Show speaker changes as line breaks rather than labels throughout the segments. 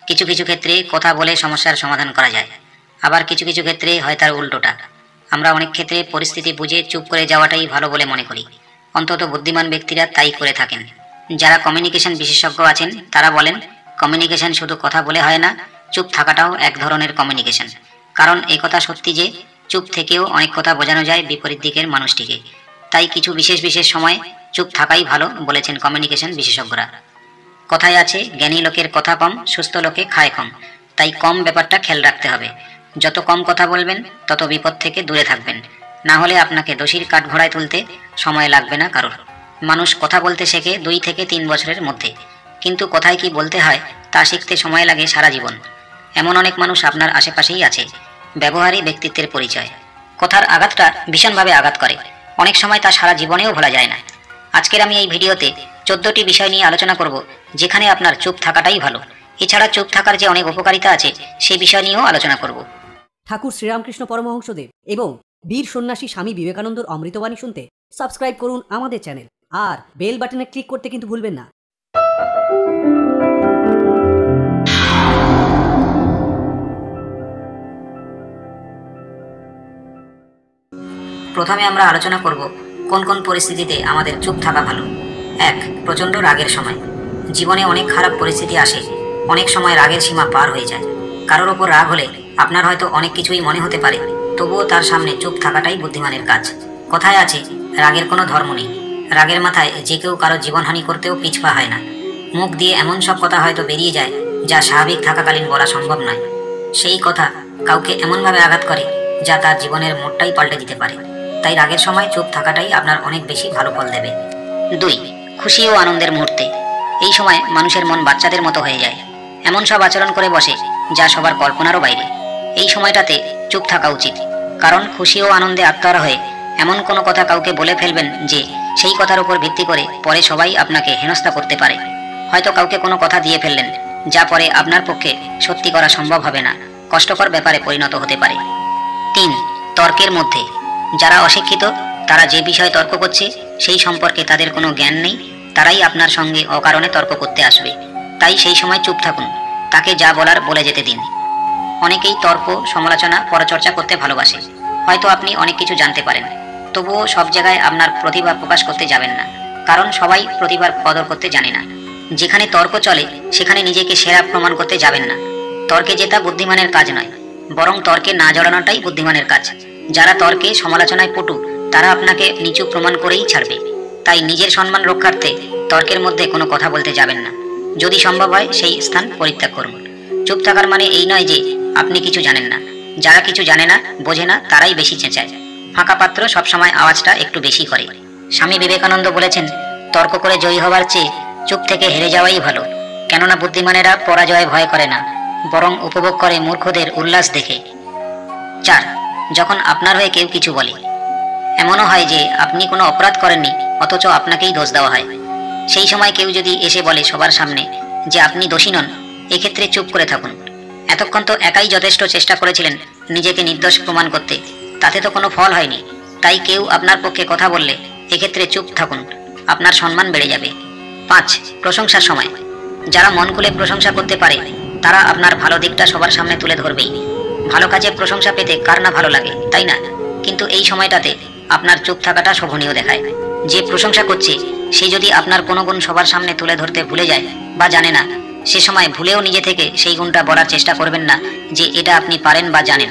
কিছু কিছু ক্ষেত্রে কথা বলে সমস্যার সমাধান করা যায়, আবার কিছু কিছু ক্ষেত্রে হয় তার উল্টোটা। আমরা অনেক ক্ষেত্রে পরিস্থিতি বুঝে চুপ করে যাওয়াটাই ভালো বলে মনে করি, অন্তত বুদ্ধিমান ব্যক্তিরা তাই করে থাকেন। যারা কমিউনিকেশন বিশেষজ্ঞ আছেন তারা বলেন, কমিউনিকেশন শুধু কথা বলে হয় না, চুপ থাকাটাও এক ধরনের কমিউনিকেশন। কারণ এই কথা সত্যি যে চুপ থেকেও অনেক কথা বোঝানো যায় বিপরীত দিকের মানুষটিকে। তাই কিছু বিশেষ বিশেষ সময় চুপ থাকাই ভালো বলেছেন কমিউনিকেশন বিশেষজ্ঞরা। কথায় আছে, জ্ঞানী লোকের কথা কম, সুস্থ লোকে খায় কম। তাই কম ব্যাপারটা খেয়াল রাখতে হবে। যত কম কথা বলবেন তত বিপদ থেকে দূরে থাকবেন, না হলে আপনাকে দোষীর কাঠঘোড়ায় তুলতে সময় লাগবে না কারোর। মানুষ কথা বলতে শেখে 2 থেকে 3 বছরের মধ্যে, কিন্তু কোথায় কি বলতে হয় তা শিখতে সময় লাগে সারা জীবন। এমন অনেক মানুষ আপনার আশেপাশেই আছে। ব্যবহারই ব্যক্তিত্বের পরিচয়। কথার আঘাতটা ভীষণভাবে আঘাত করে, অনেক সময় তা সারা জীবনেও ভোলা যায় না। আজকের আমি এই ভিডিওতে 14টি বিষয় নিয়ে আলোচনা করব যেখানে আপনার চুপ থাকাটাই ভালো। এছাড়া চুপ থাকার যে অনেক উপকারিতা আছে সেই বিষয় নিয়েও আলোচনা করব।
ঠাকুর শ্রীরামকৃষ্ণ পরমহংসদেব এবং বীর সন্ন্যাসী স্বামী বিবেকানন্দর অমৃতবাণী শুনতে সাবস্ক্রাইব করুন আমাদের চ্যানেল, আর বেল বাটনে ক্লিক করতে কিন্তু ভুলবেন না।
প্রথমে আমরা আলোচনা করব কোন কোন পরিস্থিতিতে আমাদের চুপ থাকা ভালো। 1. প্রচণ্ড রাগের সময়। জীবনে অনেক খারাপ পরিস্থিতি আসে, অনেক সময় রাগের সীমা পার হয়ে যায়। কারোর ওপর রাগ হলে আপনার হয়তো অনেক কিছুই মনে হতে পারে, তবুও তার সামনে চুপ থাকাটাই বুদ্ধিমানের কাজ। কথায় আছে, রাগের কোনো ধর্ম নেই। রাগের মাথায় যে কেউ কারো জীবনহানি করতেও পিছপা হয় না। মুখ দিয়ে এমন সব কথা হয়তো বেরিয়ে যায় যা স্বাভাবিক থাকাকালীন বলা সম্ভব নয়। সেই কথা কাউকে এমনভাবে আঘাত করে যা তার জীবনের মোড়টাই পাল্টে দিতে পারে। তাই রাগের সময় চুপ থাকাটাই আপনার অনেক বেশি ভালো ফল দেবে। 2. খুশি ও আনন্দের মুহূর্তে। এই সময় মানুষের মন বাচ্চাদের মতো হয়ে যায়, এমন সব আচরণ করে বসে যা সবার কল্পনারও বাইরে। এই সময়টাতে চুপ থাকা উচিত, কারণ খুশি ও আনন্দে আত্মহারা হয়ে এমন কোনো কথা কাউকে বলে ফেলবেন যে সেই কথার উপর ভিত্তি করে পরে সবাই আপনাকে হেনস্থা করতে পারে। হয়তো কাউকে কোনো কথা দিয়ে ফেললেন যা পরে আপনার পক্ষে সত্যি করা সম্ভব হবে না, কষ্টকর ব্যাপারে পরিণত হতে পারে। 3. তর্কের মধ্যে। যারা অশিক্ষিত, তারা যে বিষয়ে তর্ক করছে সেই সম্পর্কে তাদের কোনো জ্ঞান নেই, তারাই আপনার সঙ্গে অকারণে তর্ক করতে আসবে। তাই সেই সময় চুপ থাকুন, তাকে যা বলার বলে যেতে দিন। অনেকেই তর্ক, সমালোচনা, পরচর্চা করতে ভালোবাসে। হয়তো আপনি অনেক কিছু জানতে পারেন, তবুও সব জায়গায় আপনার প্রতিভা প্রকাশ করতে যাবেন না, কারণ সবাই প্রতিভার কদর করতে জানে না। যেখানে তর্ক চলে সেখানে নিজেকে সেরা প্রমাণ করতে যাবেন না। তর্কে জেতা বুদ্ধিমানের কাজ নয়, বরং তর্কে না জড়ানোটাই বুদ্ধিমানের কাজ। যারা তর্কে, সমালোচনায় পটু, তারা আপনাকে নিচু প্রমাণ করেই ছাড়বে। তাই নিজের সম্মান রক্ষার্থে তর্কের মধ্যে কোনো কথা বলতে যাবেন না। যদি সম্ভব হয় সেই স্থান পরিত্যাগ করুন। চুপ থাকার মানে এই নয় যে আপনি কিছু জানেন না। যারা কিছু জানে না, বোঝে না, তারাই বেশি চেঁচায়। ফাঁকা পাত্র সবসময় আওয়াজটা একটু বেশি করে। স্বামী বিবেকানন্দ বলেছেন, তর্ক করে জয়ী হওয়ার চেয়ে চুপ থেকে হেরে যাওয়াই ভালো, কেননা বুদ্ধিমানেরা পরাজয় ভয় করে না, বরং উপভোগ করে মূর্খদের উল্লাস দেখে। 4. যখন আপনার হয়ে কেউ কিছু বলে। এমনও হয় যে আপনি কোনো অপরাধ করেননি, অথচ আপনাকেই দোষ দেওয়া হয়। সেই সময় কেউ যদি এসে বলে সবার সামনে যে আপনি দোষী নন, এক্ষেত্রে চুপ করে থাকুন। এতক্ষণ তো একাই যথেষ্ট চেষ্টা করেছিলেন নিজেকে নির্দোষ প্রমাণ করতে, তাতে তো কোনো ফল হয়নি। তাই কেউ আপনার পক্ষে কথা বললে এক্ষেত্রে চুপ থাকুন, আপনার সম্মান বেড়ে যাবে। 5. প্রশংসার সময়। যারা মন খুলে প্রশংসা করতে পারে তারা আপনার ভালো দিকটা সবার সামনে তুলে ধরবেই। ভালো কাজে প্রশংসা পেতে কার না ভালো লাগে, তাই না? কিন্তু এই সময়টাতে আপনার চুপ থাকাটা শোভনীয় দেখায়। যে প্রশংসা করছে সে যদি আপনার কোনো গুণ সবার সামনে তুলে ধরতে ভুলে যায় বা জানে না, সে সময় ভুলেও নিজে থেকে সেই গুণটা বলার চেষ্টা করবেন না যে এটা আপনি পারেন বা জানেন।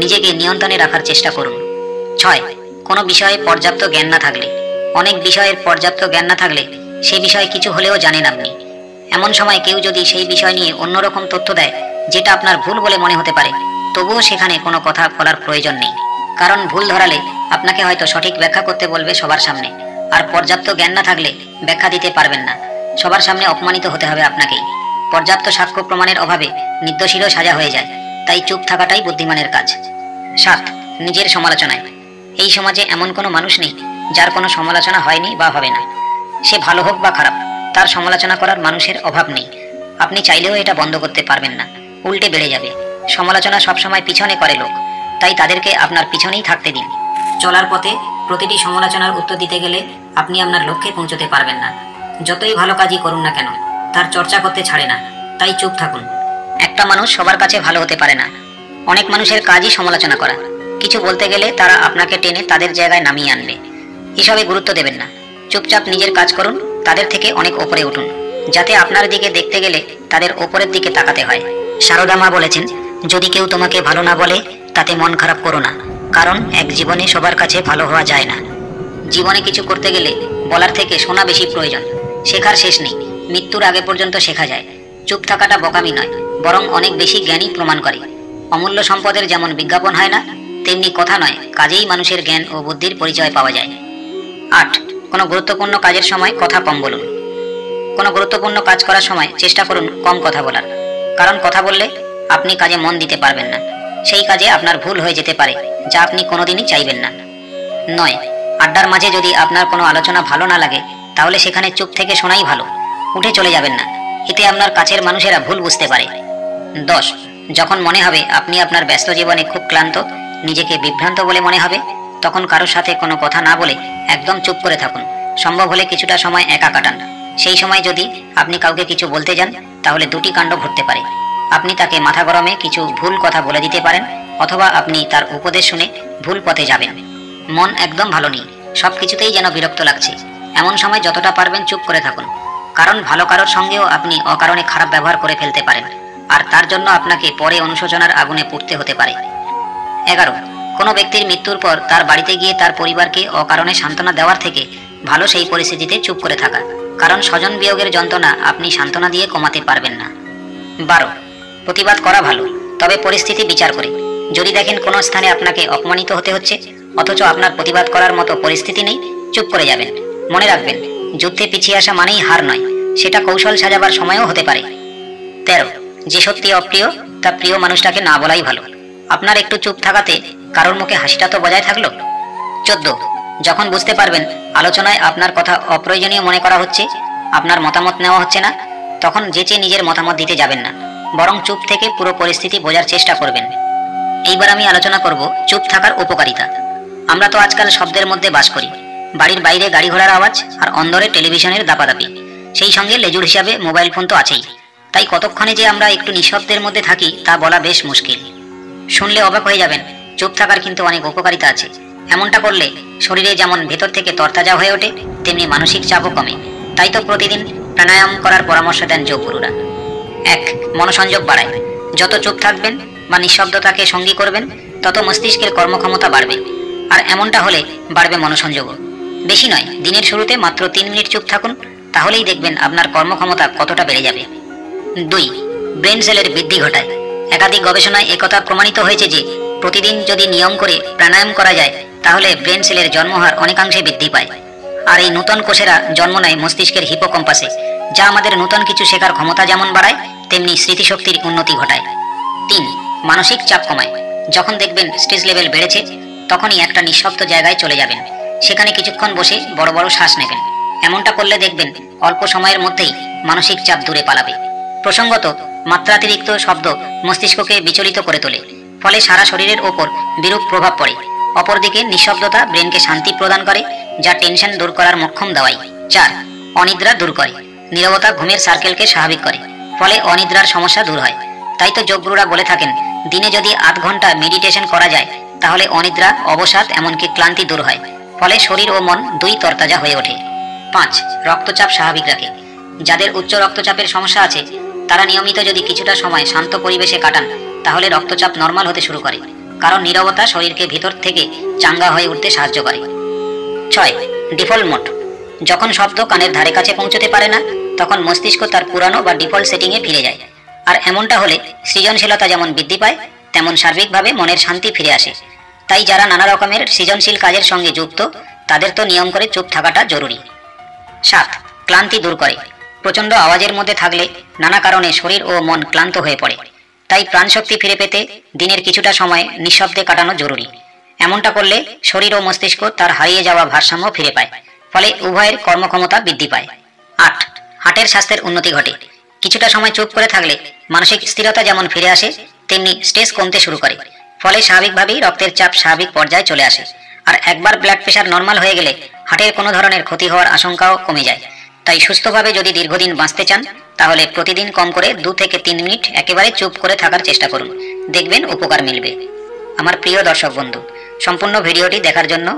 নিজেকে নিয়ন্ত্রণে রাখার চেষ্টা করুন। 6. কোনো বিষয়ে পর্যাপ্ত জ্ঞান না থাকলে। অনেক বিষয়ের পর্যাপ্ত জ্ঞান না থাকলে সে বিষয়ে কিছু হলেও জানেন আপনি। এমন সময় কেউ যদি সেই বিষয় নিয়ে অন্যরকম তথ্য দেয় যেটা আপনার ভুল বলে মনে হতে পারে, তবুও সেখানে কোনো কথা বলার প্রয়োজন নেই, কারণ ভুল ধরালে আপনাকে হয়তো সঠিক ব্যাখ্যা করতে বলবে সবার সামনে, আর পর্যাপ্ত জ্ঞান না থাকলে ব্যাখ্যা দিতে পারবেন না। সবার সামনে অপমানিত হতে হবে আপনাকেই। পর্যাপ্ত সাক্ষ্য প্রমাণের অভাবে নির্দোষীরও সাজা হয়ে যায়, তাই চুপ থাকাটাই বুদ্ধিমানের কাজ। 7. নিজের সমালোচনায়। এই সমাজে এমন কোনো মানুষ নেই যার কোনো সমালোচনা হয়নি বা হবে না। সে ভালো হোক বা খারাপ, তার সমালোচনা করার মানুষের অভাব নেই। আপনি চাইলেও এটা বন্ধ করতে পারবেন না, উল্টে বেড়ে যাবে। সমালোচনা সবসময় পিছনে করে লোক, তাই তাদেরকে আপনার পিছনেই থাকতে দিন। চলার পথে প্রতিটি সমালোচনার উত্তর দিতে গেলে আপনি আপনার লক্ষ্যে পৌঁছতে পারবেন না। যতই ভালো কাজই করুন না কেন, তার চর্চা করতে ছাড়ে না, তাই চুপ থাকুন। একটা মানুষ সবার কাছে ভালো হতে পারে না। অনেক মানুষের কাজই সমালোচনা করা। কিছু বলতে গেলে তারা আপনাকে টেনে তাদের জায়গায় নামিয়ে আনবে। এসবে গুরুত্ব দেবেন না। চুপচাপ নিজের কাজ করুন, তাদের থেকে অনেক ওপরে উঠুন, যাতে আপনার দিকে দেখতে গেলে তাদের ওপরের দিকে তাকাতে হয়। সারদা মা বলেছেন, যদি কেউ তোমাকে ভালো না বলে তাতে মন খারাপ করো না, কারণ এক জীবনে সবার কাছে ভালো হওয়া যায় না। জীবনে কিছু করতে গেলে বলার থেকে শোনা বেশি প্রয়োজন। শেখার শেষ নেই, মৃত্যুর আগে পর্যন্ত শেখা যায়। চুপ থাকাটা বোকামি নয়, বরং অনেক বেশি জ্ঞানী প্রমাণ করে। অমূল্য সম্পদের যেমন বিজ্ঞাপন হয় না, তেমনি কথা নয় কাজেই মানুষের জ্ঞান ও বুদ্ধির পরিচয় পাওয়া যায়। 8. কোনো গুরুত্বপূর্ণ কাজের সময় কথা কম বলুন। কোনো গুরুত্বপূর্ণ কাজ করার সময় চেষ্টা করুন কম কথা বলার, কারণ কথা বললে আপনি কাজে মন দিতে পারবেন না। সেই কাজে আপনার ভুল হয়ে যেতে পারে, যা আপনি কোনোদিনই চাইবেন না। 9. আড্ডার মাঝে যদি আপনার কোনো আলোচনা ভালো না লাগে, তাহলে সেখানে চুপ থেকে শোনাই ভালো। উঠে চলে যাবেন না, এতে আপনার কাছের মানুষেরা ভুল বুঝতে পারে। 10. যখন মনে হবে আপনি আপনার ব্যস্ত জীবনে খুব ক্লান্ত, নিজেকে বিভ্রান্ত বলে মনে হবে, তখন কারোর সাথে কোনো কথা না বলে একদম চুপ করে থাকুন। সম্ভব হলে কিছুটা সময় একা কাটান। সেই সময় যদি আপনি কাউকে কিছু বলতে যান, তাহলে দুটি কাণ্ড ঘটতে পারে। আপনি তাকে মাথা গরমে কিছু ভুল কথা বলে দিতে পারেন, অথবা আপনি তার উপদেশ শুনে ভুল পথে যাবেন। মন একদম ভালো নেই, সব কিছুতেই যেন বিরক্ত লাগছে, এমন সময় যতটা পারবেন চুপ করে থাকুন, কারণ ভালো কারোর সঙ্গেও আপনি অকারণে খারাপ ব্যবহার করে ফেলতে পারেন, আর তার জন্য আপনাকে পরে অনুশোচনার আগুনে পুড়তে হতে পারে। 11. কোনো ব্যক্তির মৃত্যুর পর তার বাড়িতে গিয়ে তার পরিবারকে অকারণে সান্ত্বনা দেওয়ার থেকে ভালো সেই পরিস্থিতিতে চুপ করে থাকা, কারণ স্বজন বিয়োগের যন্ত্রণা আপনি সান্ত্বনা দিয়ে কমাতে পারবেন না। 12. প্রতিবাদ করা ভালো, তবে পরিস্থিতি বিচার করে। যদি দেখেন কোনো স্থানে আপনাকে অপমানিত হতে হচ্ছে, অথচ আপনার প্রতিবাদ করার মতো পরিস্থিতি নেই, চুপ করে যাবেন। মনে রাখবেন, যুদ্ধে পিছিয়ে আসা মানেই হার নয়, সেটা কৌশল সাজাবার সময়ও হতে পারে। 13. যে সত্যি অপ্রিয় তা প্রিয় মানুষটাকে না বলাই ভালো। আপনার একটু চুপ থাকাতে কারোর মুখে হাসিটা তো বজায় থাকলো। 14. যখন বুঝতে পারবেন আলোচনায় আপনার কথা অপ্রয়োজনীয় মনে করা হচ্ছে, আপনার মতামত নেওয়া হচ্ছে না, তখন যেচে নিজের মতামত দিতে যাবেন না, বরং চুপ থেকে পুরো পরিস্থিতি বোঝার চেষ্টা করবেন। এইবার আমি আলোচনা করব চুপ থাকার উপকারিতা। আমরা তো আজকাল শব্দের মধ্যে বাস করি। বাড়ির বাইরে গাড়ি ঘোড়ার আওয়াজ, আর অন্দরে টেলিভিশনের দাপাদাপি, সেই সঙ্গে লেজুর হিসাবে মোবাইল ফোন তো আছেই। তাই কতক্ষণে যে আমরা একটু নিঃশব্দের মধ্যে থাকি তা বলা বেশ মুশকিল। শুনলে অবাক হয়ে যাবেন, চুপ থাকার কিন্তু অনেক উপকারিতা আছে। এমনটা করলে শরীরে যেমন ভেতর থেকে তরতাজা হয়ে ওঠে, তেমনি মানসিক চাপও কমে। তাই তো প্রতিদিন প্রাণায়াম করার পরামর্শ দেন যোগগুরুরা। 1. মনোসংযোগ বাড়ায়। যত চুপ থাকবেন বা নিঃশব্দতাকে সঙ্গী করবেন, তত মস্তিষ্কের কর্মক্ষমতা বাড়বে, আর এমনটা হলে বাড়বে মনোসংযোগও। বেশি নয়, দিনের শুরুতে মাত্র 3 মিনিট চুপ থাকুন, তাহলেই দেখবেন আপনার কর্মক্ষমতা কতটা বেড়ে যাবে। 2. ব্রেন সেলের বৃদ্ধি ঘটায়। একাধিক গবেষণায় একথা প্রমাণিত হয়েছে যে প্রতিদিন যদি নিয়ম করে প্রাণায়াম করা যায়, তাহলে ব্রেন সেলের জন্মহার অনেকাংশে বৃদ্ধি পায়। আর এই নূতন কোষেরা জন্ম নেয় মস্তিষ্কের হিপোক্যাম্পাসে, যা আমাদের নূতন কিছু শেখার ক্ষমতা যেমন বাড়ায়, তেমনি স্মৃতিশক্তির উন্নতি ঘটায়। 3. মানসিক চাপ কমায়। যখন দেখবেন স্ট্রেস লেভেল বেড়েছে, তখনই একটা নিঃশব্দ জায়গায় চলে যাবেন, সেখানে কিছুক্ষণ বসে বড় বড় শ্বাস নেবেন। এমনটা করলে দেখবেন অল্প সময়ের মধ্যেই মানসিক চাপ দূরে পালাবে। প্রসঙ্গত, মাত্রাতিরিক্ত শব্দ মস্তিষ্ককে বিচলিত করে তোলে, ফলে সারা শরীরের ওপর বিরূপ প্রভাব পড়ে। অপরদিকে নিঃশব্দতা ব্রেনকে শান্তি প্রদান করে, যা টেনশন দূর করার মোক্ষম দাওয়াই। 4. অনিদ্রা দূর করে। নীরবতা ঘুমের সার্কেলকে স্বাভাবিক করে, ফলে অনিদ্রার সমস্যা দূর হয়। তাই তো যোগগুরুরা বলে থাকেন, দিনে যদি 8 ঘন্টা মেডিটেশন করা যায়, তাহলে অনিদ্রা, অবসাদ, এমনকি ক্লান্তি দূর হয়, ফলে শরীর ও মন দুই তরতাজা হয়ে ওঠে। 5. রক্তচাপ স্বাভাবিক রাখে। যাদের উচ্চ রক্তচাপের সমস্যা আছে, তারা নিয়মিত যদি কিছুটা সময় শান্ত পরিবেশে কাটান, তাহলে রক্তচাপ নর্মাল হতে শুরু করে, কারণ নীরবতা শরীরকে ভিতর থেকে চাঙ্গা হয়ে উঠতে সাহায্য করে। 6. Default mode. যখন শব্দ কানের ধারে কাছে পৌঁছতে পারে না, তখন মস্তিষ্ক তার পুরানো বা ডিফল্ট সেটিংয়ে ফিরে যায়। আর এমনটা হলে সৃজনশীলতা যেমন বৃদ্ধি পায়, তেমন সার্বিকভাবে মনের শান্তি ফিরে আসে। তাই যারা নানা রকমের সৃজনশীল কাজের সঙ্গে যুক্ত, তাদের তো নিয়ম করে চুপ থাকাটা জরুরি। 7. ক্লান্তি দূর করে। প্রচণ্ড আওয়াজের মধ্যে থাকলে নানা কারণে শরীর ও মন ক্লান্ত হয়ে পড়ে। তাই প্রাণশক্তি ফিরে পেতে দিনের কিছুটা সময় নিঃশব্দে কাটানো জরুরি। এমনটা করলে শরীর ও মস্তিষ্ক তার হারিয়ে যাওয়া ভারসাম্য ফিরে পায়, ফলে উভয়ের কর্মক্ষমতা বৃদ্ধি পায়। 8. হার্টের স্বাস্থ্যের উন্নতি ঘটে। কিছুটা সময় চুপ করে থাকলে মানসিক স্থিরতা যেমন ফিরে আসে, তেমনি স্ট্রেস কমতে শুরু করে, ফলে স্বাভাবিকভাবেই রক্তের চাপ স্বাভাবিক পর্যায়ে চলে আসে। আর একবার ব্লাড প্রেশার নর্মাল হয়ে গেলে হার্টের কোনো ধরনের ক্ষতি হওয়ার আশঙ্কাও কমে যায়। তাই সুস্থভাবে যদি দীর্ঘদিন বাঁচতে চান, তাহলে প্রতিদিন কম করে 2 থেকে 3 মিনিট একেবারে চুপ করে থাকার চেষ্টা করুন। দেখবেন উপকার মিলবে। আমার প্রিয় দর্শক বন্ধু, সম্পূর্ণ ভিডিওটি দেখার জন্য